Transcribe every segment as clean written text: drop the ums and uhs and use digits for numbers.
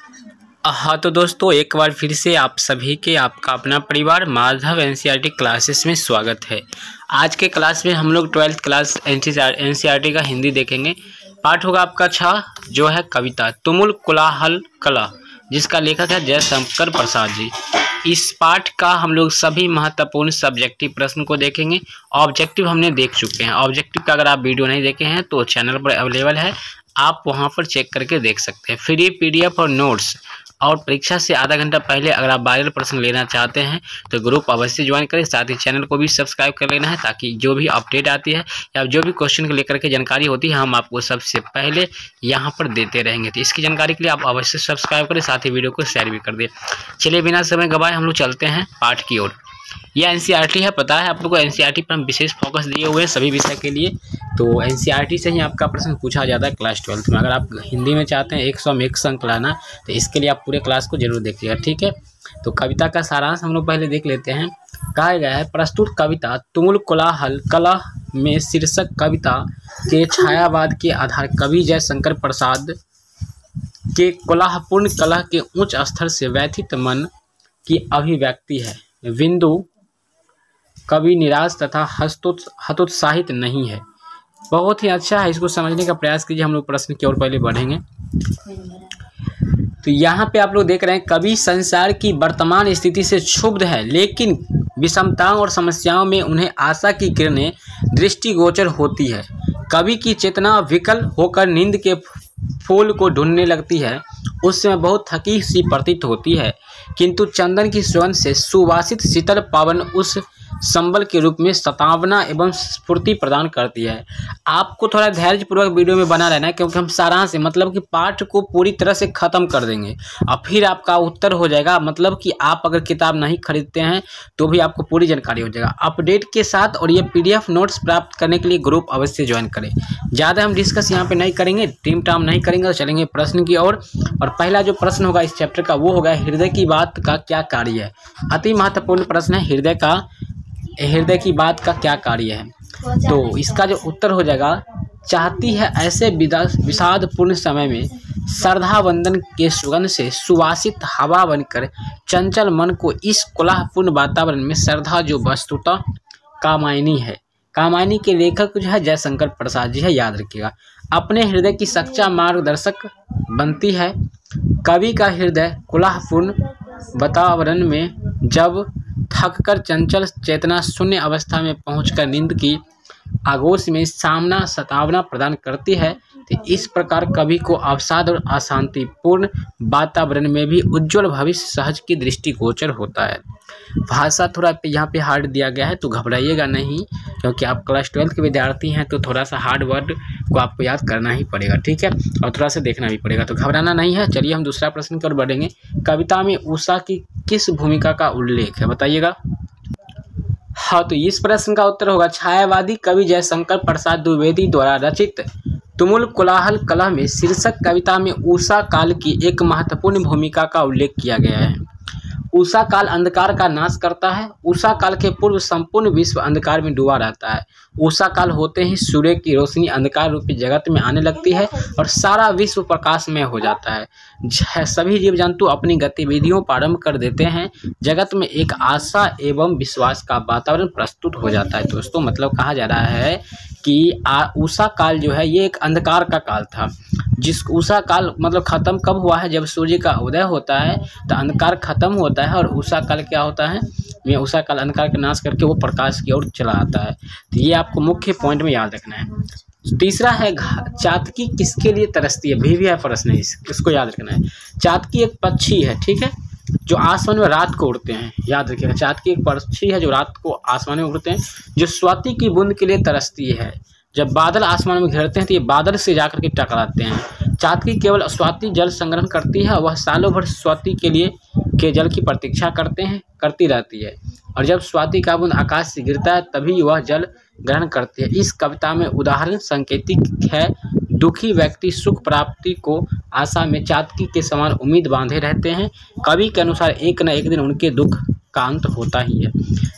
हाँ तो दोस्तों, एक बार फिर से आप सभी के आपका अपना परिवार माधव एनसीईआरटी क्लासेस में स्वागत है। आज के क्लास में हम लोग 12th क्लास एनसीईआरटी का हिंदी देखेंगे। पाठ होगा आपका 6 जो है कविता तुमुल कोलाहल कला, जिसका लेखक है जयशंकर प्रसाद जी। इस पाठ का हम लोग सभी महत्वपूर्ण सब्जेक्टिव प्रश्न को देखेंगे। ऑब्जेक्टिव हमने देख चुके हैं। ऑब्जेक्टिव का अगर आप वीडियो नहीं देखे हैं तो चैनल पर अवेलेबल है, आप वहां पर चेक करके देख सकते हैं। फ्री पीडीएफ और नोट्स और परीक्षा से आधा घंटा पहले अगर आप वायरल प्रश्न लेना चाहते हैं तो ग्रुप अवश्य ज्वाइन करें। साथ ही चैनल को भी सब्सक्राइब कर लेना है, ताकि जो भी अपडेट आती है या जो भी क्वेश्चन को लेकर के जानकारी होती है हम आपको सबसे पहले यहां पर देते रहेंगे। तो इसकी जानकारी के लिए आप अवश्य सब्सक्राइब करें, साथ ही वीडियो को शेयर भी कर दें। चलिए बिना समय गवाए हम लोग चलते हैं पाठ की ओर। यह एनसीईआरटी है, पता है आप लोगों को। एनसीईआरटी पर हम विशेष फोकस दिए हुए हैं सभी विषय के लिए, तो एनसीईआरटी से ही आपका प्रश्न पूछा जाता है क्लास 12th में। अगर आप हिंदी में चाहते हैं 100 में 1 अंक लाना, तो इसके लिए आप पूरे क्लास को जरूर देखिएगा, ठीक है। तो कविता का सारांश हम लोग पहले देख लेते हैं। कहा गया है, प्रस्तुत कविता तुमुल कोलाहल कला में शीर्षक कविता के छायावाद के आधार कवि जयशंकर प्रसाद के कोलाहलपूर्ण कला के उच्च स्तर से व्यथित मन की अभिव्यक्ति है। बिंदु कवि निराश तथा हतोत्साहित नहीं है। बहुत ही अच्छा है, इसको समझने का प्रयास कीजिए। हम लोग प्रश्न की ओर पहले बढ़ेंगे। तो यहाँ पे आप लोग देख रहे हैं, कवि संसार की वर्तमान स्थिति से क्षुब्ध है, लेकिन विषमताओं और समस्याओं में उन्हें आशा की किरणें दृष्टिगोचर होती है। कवि की चेतना विकल होकर नींद के फूल को ढूंढने लगती है। उस समय बहुत थकी सी प्रतीत होती है, किंतु चंदन की सुगंध से सुवासित शीतल पवन उस संबल के रूप में सतावना एवं स्फूर्ति प्रदान करती है। आपको थोड़ा धैर्यपूर्वक वीडियो में बना रहना है, क्योंकि हम सारांश मतलब कि पाठ को पूरी तरह से खत्म कर देंगे और फिर आपका उत्तर हो जाएगा। मतलब कि आप अगर किताब नहीं खरीदते हैं तो भी आपको पूरी जानकारी हो जाएगा अपडेट के साथ। और ये पीडीएफ नोट्स प्राप्त करने के लिए ग्रुप अवश्य ज्वाइन करें। ज़्यादा हम डिस्कस यहाँ पे नहीं करेंगे, टीम टाम नहीं करेंगे, तो चलेंगे प्रश्न की ओर। और पहला जो प्रश्न होगा इस चैप्टर का वो होगा, हृदय की बात का क्या कार्य है। अति महत्वपूर्ण प्रश्न है, हृदय की बात का क्या कार्य है। तो इसका जो उत्तर हो जाएगा, चाहती है ऐसे विषादपूर्ण समय में श्रद्धा वंदन के सुगंध से सुवासित हवा बनकर चंचल मन को इस कोलाहलपूर्ण वातावरण में श्रद्धा, जो वस्तुतः कामायनी है। कामायनी के लेखक जो है जयशंकर प्रसाद जी है, याद रखिएगा। अपने हृदय की सच्चा मार्गदर्शक बनती है। कवि का हृदय कोलाहलपूर्ण वातावरण में जब थककर चंचल चेतना शून्य अवस्था में पहुंचकर नींद की आगोश में सतावना प्रदान करती है, तो इस प्रकार कवि को अवसाद और अशांतिपूर्ण वातावरण में भी उज्जवल भविष्य सहज की दृष्टि गोचर होता है। भाषा थोड़ा यहाँ पे हार्ड दिया गया है, तो घबराइएगा नहीं, क्योंकि आप क्लास 12th के विद्यार्थी हैं, तो थोड़ा सा हार्ड वर्ड को आपको याद करना ही पड़ेगा, ठीक है, और थोड़ा सा देखना भी पड़ेगा, तो घबराना नहीं है। चलिए हम दूसरा प्रश्न की ओर बढ़ेंगे। कविता में उषा की किस भूमिका का उल्लेख है, बताइएगा। हाँ, तो इस प्रश्न का उत्तर होगा, छायावादी कवि जयशंकर प्रसाद द्विवेदी द्वारा रचित तुमुल कोलाहल कला में शीर्षक कविता में उषा काल की एक महत्वपूर्ण भूमिका का उल्लेख किया गया है। उषा काल अंधकार का नाश करता है। उषा काल के पूर्व संपूर्ण विश्व अंधकार में डूबा रहता है। उषा काल होते ही सूर्य की रोशनी अंधकार रूपी जगत में आने लगती है और सारा विश्व प्रकाशमय हो जाता है। सभी जीव जंतु अपनी गतिविधियों प्रारंभ कर देते हैं। जगत में एक आशा एवं विश्वास का वातावरण प्रस्तुत हो जाता है। दोस्तों, मतलब कहा जा रहा है कि उषा काल जो है ये एक अंधकार का काल था। जिस उषा काल मतलब खत्म कब हुआ है, जब सूर्य का उदय होता है तो अंधकार खत्म होता है, और उषा काल क्या होता है, ये उषा काल अंधकार का नाश करके वो प्रकाश की ओर चला आता है। तो ये आपको मुख्य पॉइंट में याद रखना है। तीसरा है, चातकी किसके लिए तरसती है। भी है प्रश्न है, इसको याद रखना है। चातकी एक पक्षी है, ठीक है, जो आसमान में रात को उड़ते हैं, याद रखिएगा। चातकी एक पक्षी है जो रात को आसमान में उड़ते हैं, जो स्वाति की बूंद के लिए तरसती है। जब बादल आसमान में घेरते हैं तो ये बादल से जाकर के टकराते हैं। चातकी केवल स्वाति जल संग्रहण करती है, वह सालों भर स्वाति के जल की प्रतीक्षा करती रहती है, और जब स्वाति का बूंद आकाश से गिरता है तभी वह जल ग्रहण करती है। इस कविता में उदाहरण सांकेतिक है। दुखी व्यक्ति सुख प्राप्ति को आशा में चातकी के समान उम्मीद बांधे रहते हैं। कवि के अनुसार एक न एक दिन उनके दुख का अंत होता ही है।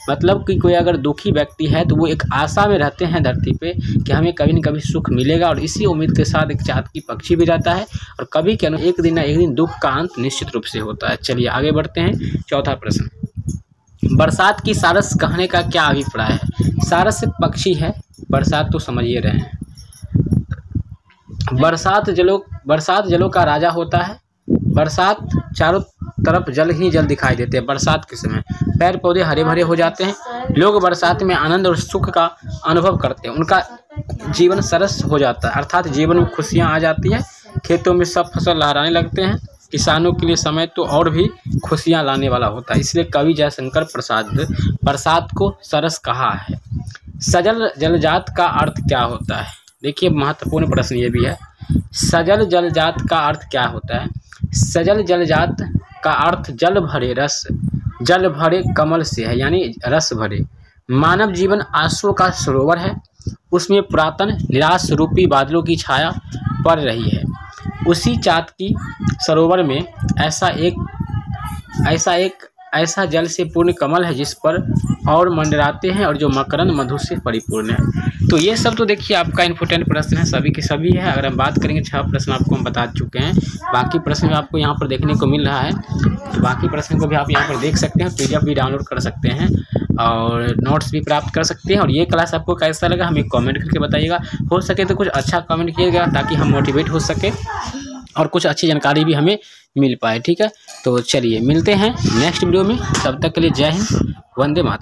मतलब कि कोई अगर दुखी व्यक्ति है तो वो एक आशा में रहते हैं धरती पे कि हमें कभी न कभी सुख मिलेगा, और इसी उम्मीद के साथ एक चातकी पक्षी भी रहता है, और कभी के एक दिन ना एक दिन दुख का अंत निश्चित रूप से होता है। चलिए आगे बढ़ते हैं। चौथा प्रश्न, बरसात की सारस कहने का क्या अभिप्राय है? सारस पक्षी है, बरसात तो समझ ही रहे हैं। बरसात जलों का राजा होता है। बरसात चारों तरफ जल ही जल दिखाई देते हैं। बरसात के समय पेड़ पौधे हरे भरे हो जाते हैं, लोग बरसात में आनंद और सुख का अनुभव करते हैं, उनका जीवन सरस हो जाता है, अर्थात जीवन में खुशियाँ आ जाती है, खेतों में सब फसल लहराने लगते हैं। किसानों के लिए समय तो और भी खुशियाँ लाने वाला होता है, इसलिए कवि जयशंकर प्रसाद बरसात को सरस कहा है। सजल जलजात का अर्थ क्या होता है? देखिए महत्वपूर्ण प्रश्न ये भी है। सजल जलजात का अर्थ क्या होता है? सजल जलजात का अर्थ जल भरे कमल से है, यानी रस भरे। मानव जीवन आंसुओं का सरोवर है, उसमें पुरातन निराश रूपी बादलों की छाया पड़ रही है। उसी चातकी सरोवर में ऐसा जल से पूर्ण कमल है जिस पर और मंडराते हैं और जो मकरंद मधु से परिपूर्ण है। तो ये सब तो देखिए आपका इम्पोर्टेंट प्रश्न है, सभी के सभी है। अगर हम बात करेंगे 6 प्रश्न आपको हम बता चुके हैं, बाकी प्रश्न आपको यहाँ पर देखने को मिल रहा है, तो बाकी प्रश्न को भी आप यहाँ पर देख सकते हैं, PDF भी डाउनलोड कर सकते हैं और नोट्स भी प्राप्त कर सकते हैं। और ये क्लास आपको कैसा लगा हमें कमेंट करके बताइएगा, हो सके तो कुछ अच्छा कमेंट कीजिएगा ताकि हम मोटिवेट हो सके और कुछ अच्छी जानकारी भी हमें मिल पाए। ठीक है, तो चलिए मिलते हैं नेक्स्ट वीडियो में, तब तक के लिए जय हिंद, वंदे मातरम।